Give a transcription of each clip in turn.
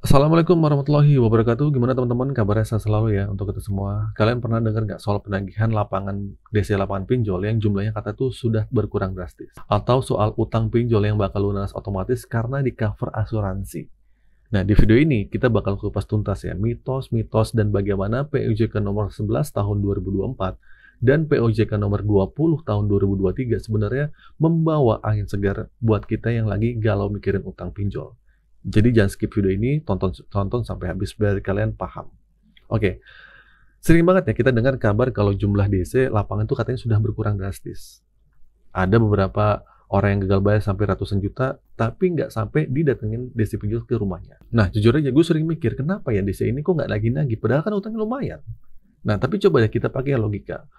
Assalamualaikum warahmatullahi wabarakatuh. Gimana teman-teman? Kabarnya sehat selalu ya untuk kita semua. Kalian pernah dengar nggak soal penagihan lapangan DC lapangan pinjol yang jumlahnya kata tuh sudah berkurang drastis? Atau soal utang pinjol yang bakal lunas otomatis karena di cover asuransi? Nah, di video ini kita bakal kupas tuntas ya mitos-mitos dan bagaimana POJK nomor 11 tahun 2024 dan POJK nomor 20 tahun 2023 sebenarnya membawa angin segar buat kita yang lagi galau mikirin utang pinjol. Jadi jangan skip video ini, tonton sampai habis biar kalian paham. Oke, sering banget ya kita dengar kabar kalau jumlah DC lapangan itu katanya sudah berkurang drastis. Ada beberapa orang yang gagal bayar sampai ratusan juta, tapi nggak sampai didatengin DC pinjol ke rumahnya. Nah, jujur aja gue sering mikir, kenapa ya DC ini kok nggak lagi nagih? Padahal kan utangnya lumayan. Nah, tapi coba ya kita pakai logika.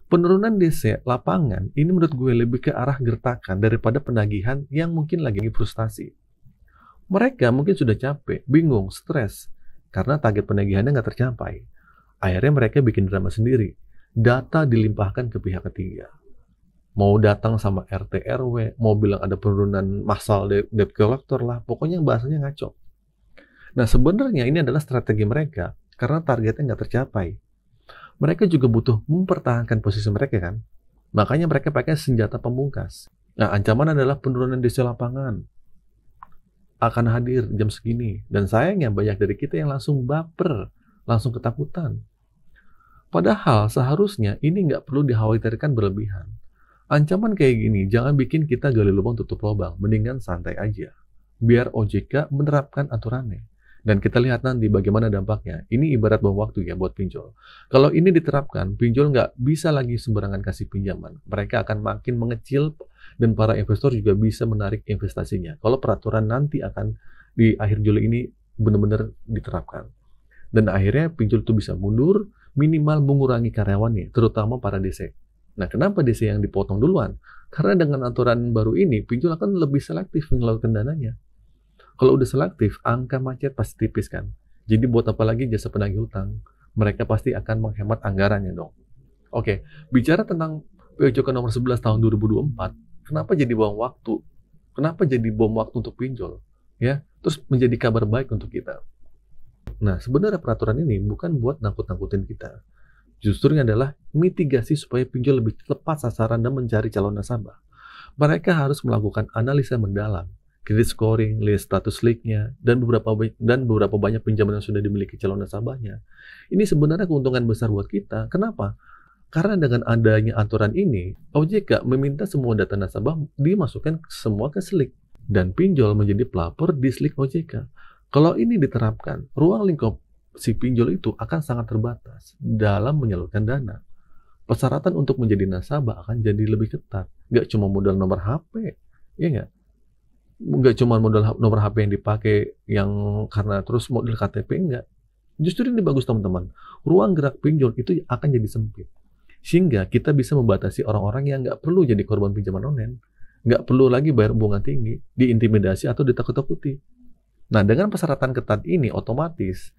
Penurunan DC lapangan ini menurut gue lebih ke arah gertakan daripada penagihan yang mungkin lagi frustasi. Mereka mungkin sudah capek, bingung, stres, karena target penagihannya nggak tercapai. Akhirnya mereka bikin drama sendiri. Data dilimpahkan ke pihak ketiga. Mau datang sama RT RW, mau bilang ada penurunan massal debt collector lah, pokoknya bahasanya ngaco. Nah sebenarnya ini adalah strategi mereka, karena targetnya nggak tercapai. Mereka juga butuh mempertahankan posisi mereka kan. Makanya mereka pakai senjata pemungkas. Nah ancaman adalah penurunan DC lapangan akan hadir jam segini. Dan sayangnya banyak dari kita yang langsung baper, langsung ketakutan. Padahal seharusnya ini nggak perlu dikhawatirkan berlebihan. Ancaman kayak gini jangan bikin kita gali lubang tutup lubang, mendingan santai aja. Biar OJK menerapkan aturannya. Dan kita lihat nanti bagaimana dampaknya. Ini ibarat bom waktu ya buat pinjol. Kalau ini diterapkan, pinjol nggak bisa lagi sembarangan kasih pinjaman. Mereka akan makin mengecil dan para investor juga bisa menarik investasinya. Kalau peraturan nanti akan di akhir Juli ini benar-benar diterapkan. Dan akhirnya pinjol itu bisa mundur, minimal mengurangi karyawannya, terutama para DC. Nah, kenapa DC yang dipotong duluan? Karena dengan aturan baru ini, pinjol akan lebih selektif menyalurkan dananya. Kalau udah selektif, angka macet pasti tipis kan. Jadi buat apa lagi jasa penagih hutang? Mereka pasti akan menghemat anggarannya dong. Oke, bicara tentang POJK nomor 11 tahun 2024, kenapa jadi bom waktu? Kenapa jadi bom waktu untuk pinjol? Ya, terus menjadi kabar baik untuk kita. Nah, sebenarnya peraturan ini bukan buat nakut-nakutin kita. Justru ini adalah mitigasi supaya pinjol lebih tepat sasaran dan mencari calon nasabah. Mereka harus melakukan analisa mendalam, credit scoring, lihat status leak-nya, dan beberapa banyak pinjaman yang sudah dimiliki calon nasabahnya. Ini sebenarnya keuntungan besar buat kita. Kenapa? Karena dengan adanya aturan ini, OJK meminta semua data nasabah dimasukkan semua ke SLIK, dan pinjol menjadi pelapor di SLIK OJK. Kalau ini diterapkan, ruang lingkup si pinjol itu akan sangat terbatas dalam menyalurkan dana. Persyaratan untuk menjadi nasabah akan jadi lebih ketat. Nggak cuma modal nomor HP, ya nggak? Nggak cuma modal nomor HP yang dipakai yang karena terus model KTP, enggak. Justru ini bagus teman-teman. Ruang gerak pinjol itu akan jadi sempit. Sehingga kita bisa membatasi orang-orang yang nggak perlu jadi korban pinjaman online. Nggak perlu lagi bayar bunga tinggi, diintimidasi atau ditakut-takuti. Nah, dengan persyaratan ketat ini, otomatis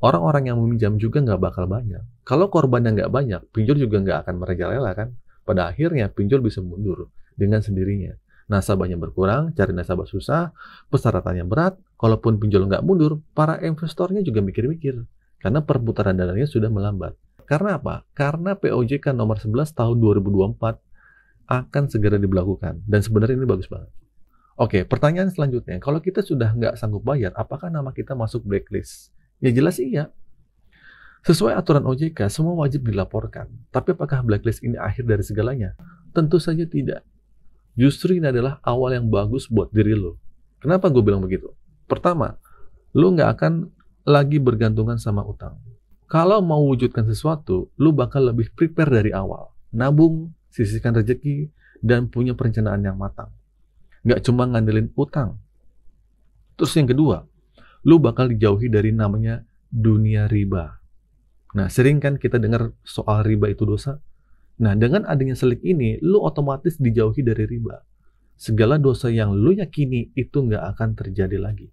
orang-orang yang meminjam juga nggak bakal banyak. Kalau korbannya nggak banyak, pinjol juga nggak akan merajalela kan. Pada akhirnya, pinjol bisa mundur dengan sendirinya. Nasabahnya berkurang, cari nasabah susah, persyaratannya berat, kalaupun pinjol nggak mundur, para investornya juga mikir-mikir. Karena perputaran dananya sudah melambat. Karena apa? Karena POJK nomor 11 tahun 2024 akan segera diberlakukan. Dan sebenarnya ini bagus banget. Oke, pertanyaan selanjutnya. Kalau kita sudah nggak sanggup bayar, apakah nama kita masuk blacklist? Ya jelas iya. Sesuai aturan OJK, semua wajib dilaporkan. Tapi apakah blacklist ini akhir dari segalanya? Tentu saja tidak. Justru ini adalah awal yang bagus buat diri lo. Kenapa gue bilang begitu? Pertama, lo nggak akan lagi bergantungan sama utang. Kalau mau wujudkan sesuatu, lo bakal lebih prepare dari awal. Nabung, sisihkan rezeki, dan punya perencanaan yang matang. Nggak cuma ngandelin utang. Terus yang kedua, lo bakal dijauhi dari namanya dunia riba. Nah, sering kan kita dengar soal riba itu dosa? Nah, dengan adanya SLIK ini, lo otomatis dijauhi dari riba. Segala dosa yang lo yakini itu nggak akan terjadi lagi.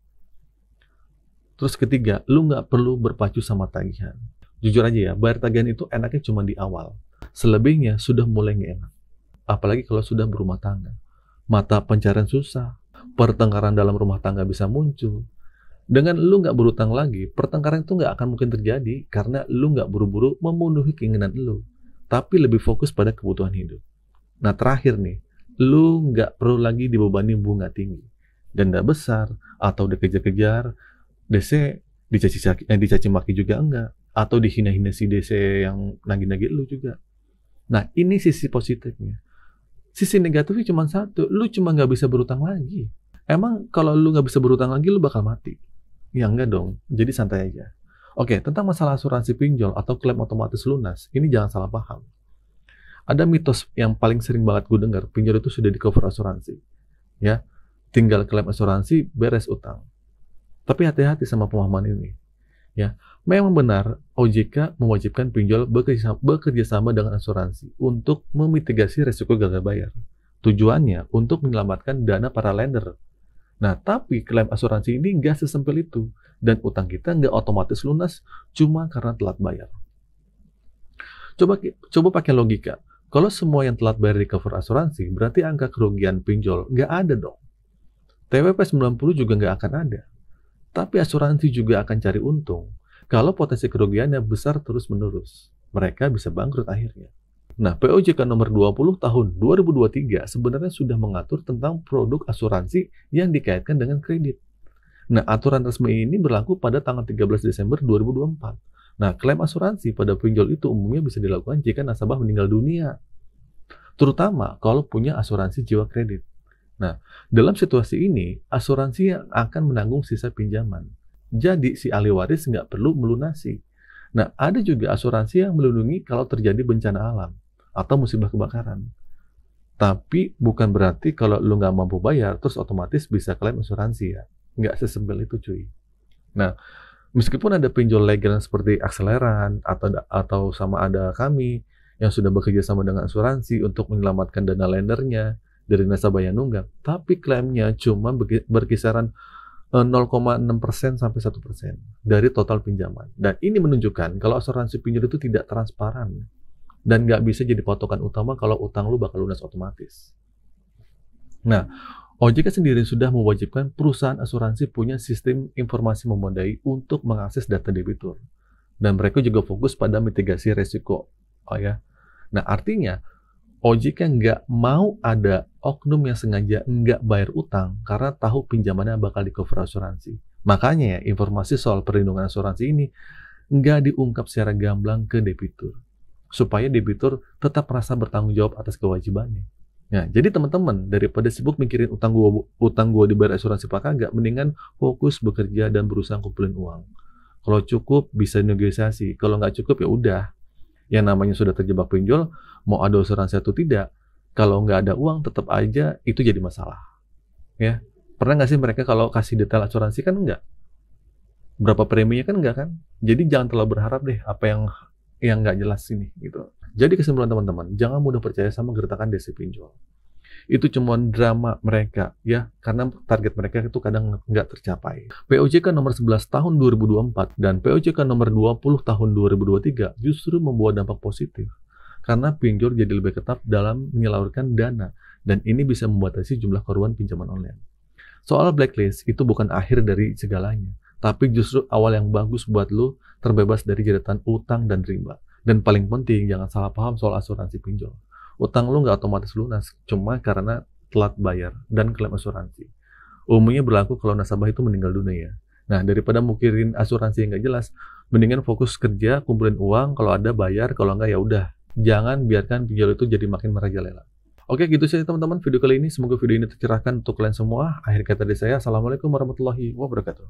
Terus ketiga, lo nggak perlu berpacu sama tagihan. Jujur aja ya, bayar tagihan itu enaknya cuma di awal. Selebihnya sudah mulai nggak enak. Apalagi kalau sudah berumah tangga. Mata pencarian susah, pertengkaran dalam rumah tangga bisa muncul, Dengan lu nggak berutang lagi, pertengkaran itu nggak akan mungkin terjadi karena lu nggak buru-buru memenuhi keinginan lu, tapi lebih fokus pada kebutuhan hidup. Nah terakhir nih, lu nggak perlu lagi dibebani bunga tinggi, denda besar, atau dikejar-kejar, DC dicaci maki juga enggak, atau dihina-hina si DC yang nagih-nagih lu juga. Nah ini sisi positifnya. Sisi negatifnya cuma satu, lu cuma nggak bisa berutang lagi. Emang kalau lu nggak bisa berutang lagi, lu bakal mati? Ya enggak dong, jadi santai aja. Oke, tentang masalah asuransi pinjol atau klaim otomatis lunas, ini jangan salah paham. Ada mitos yang paling sering banget gue dengar, pinjol itu sudah di cover asuransi. Ya, tinggal klaim asuransi, beres utang. Tapi hati-hati sama pemahaman ini. Ya, memang benar OJK mewajibkan pinjol bekerja sama dengan asuransi untuk memitigasi resiko gagal bayar. Tujuannya untuk menyelamatkan dana para lender. Nah, tapi klaim asuransi ini nggak sesempel itu. Dan utang kita nggak otomatis lunas cuma karena telat bayar. Coba pakai logika. Kalau semua yang telat bayar di cover asuransi, berarti angka kerugian pinjol nggak ada dong. TWP 90 juga nggak akan ada. Tapi asuransi juga akan cari untung. Kalau potensi kerugiannya besar terus-menerus, mereka bisa bangkrut akhirnya. Nah, POJK nomor 20 tahun 2023 sebenarnya sudah mengatur tentang produk asuransi yang dikaitkan dengan kredit. Nah, aturan resmi ini berlaku pada tanggal 13 Desember 2024. Nah, klaim asuransi pada pinjol itu umumnya bisa dilakukan jika nasabah meninggal dunia, terutama kalau punya asuransi jiwa kredit. Nah, dalam situasi ini, asuransi yang akan menanggung sisa pinjaman. Jadi, si ahli waris nggak perlu melunasi. Nah, ada juga asuransi yang melindungi kalau terjadi bencana alam atau musibah kebakaran. Tapi, bukan berarti kalau lu nggak mampu bayar, terus otomatis bisa klaim asuransi ya. Nggak sesimpel itu, cuy. Nah, meskipun ada pinjol legal seperti Akseleran atau sama ada kami yang sudah bekerja sama dengan asuransi untuk menyelamatkan dana lendernya dari nasabah yang nunggak, tapi klaimnya cuma berkisaran 0,6% sampai 1% dari total pinjaman. Dan ini menunjukkan kalau asuransi pinjol itu tidak transparan dan nggak bisa jadi patokan utama kalau utang lu bakal lunas otomatis. Nah, OJK sendiri sudah mewajibkan perusahaan asuransi punya sistem informasi memadai untuk mengakses data debitur. Dan mereka juga fokus pada mitigasi resiko. Oh ya. Nah, artinya OJK nggak mau ada oknum yang sengaja nggak bayar utang karena tahu pinjamannya bakal di-cover asuransi. Makanya ya, informasi soal perlindungan asuransi ini nggak diungkap secara gamblang ke debitur, supaya debitur tetap merasa bertanggung jawab atas kewajibannya. Nah, jadi teman-teman, daripada sibuk mikirin utang gua dibayar asuransi apa kagak, mendingan fokus bekerja dan berusaha kumpulin uang. Kalau cukup bisa negosiasi, kalau nggak cukup ya udah. Yang namanya sudah terjebak pinjol, mau ada asuransi atau tidak, kalau nggak ada uang tetap aja itu jadi masalah. Ya, pernah nggak sih mereka kalau kasih detail asuransi kan enggak? Berapa preminya kan enggak kan? Jadi jangan terlalu berharap deh apa yang nggak jelas ini gitu. Jadi kesimpulan teman-teman, jangan mudah percaya sama gertakan DC pinjol. Itu cuma drama mereka ya, karena target mereka itu kadang nggak tercapai. POJK nomor 11 tahun 2024 dan POJK nomor 20 tahun 2023 justru membawa dampak positif karena pinjol jadi lebih ketat dalam menyalurkan dana dan ini bisa membatasi jumlah korban pinjaman online. Soal blacklist itu bukan akhir dari segalanya, tapi justru awal yang bagus buat lo terbebas dari jeratan utang dan riba. Dan paling penting jangan salah paham soal asuransi pinjol. Utang lu nggak otomatis lunas, cuma karena telat bayar dan klaim asuransi. Umumnya berlaku kalau nasabah itu meninggal dunia. Nah, daripada mikirin asuransi yang nggak jelas, mendingan fokus kerja, kumpulin uang, kalau ada bayar, kalau nggak ya udah. Jangan biarkan pinjol itu jadi makin merajalela. Oke, gitu saja teman-teman video kali ini. Semoga video ini tercerahkan untuk kalian semua. Akhir kata dari saya, Assalamualaikum warahmatullahi wabarakatuh.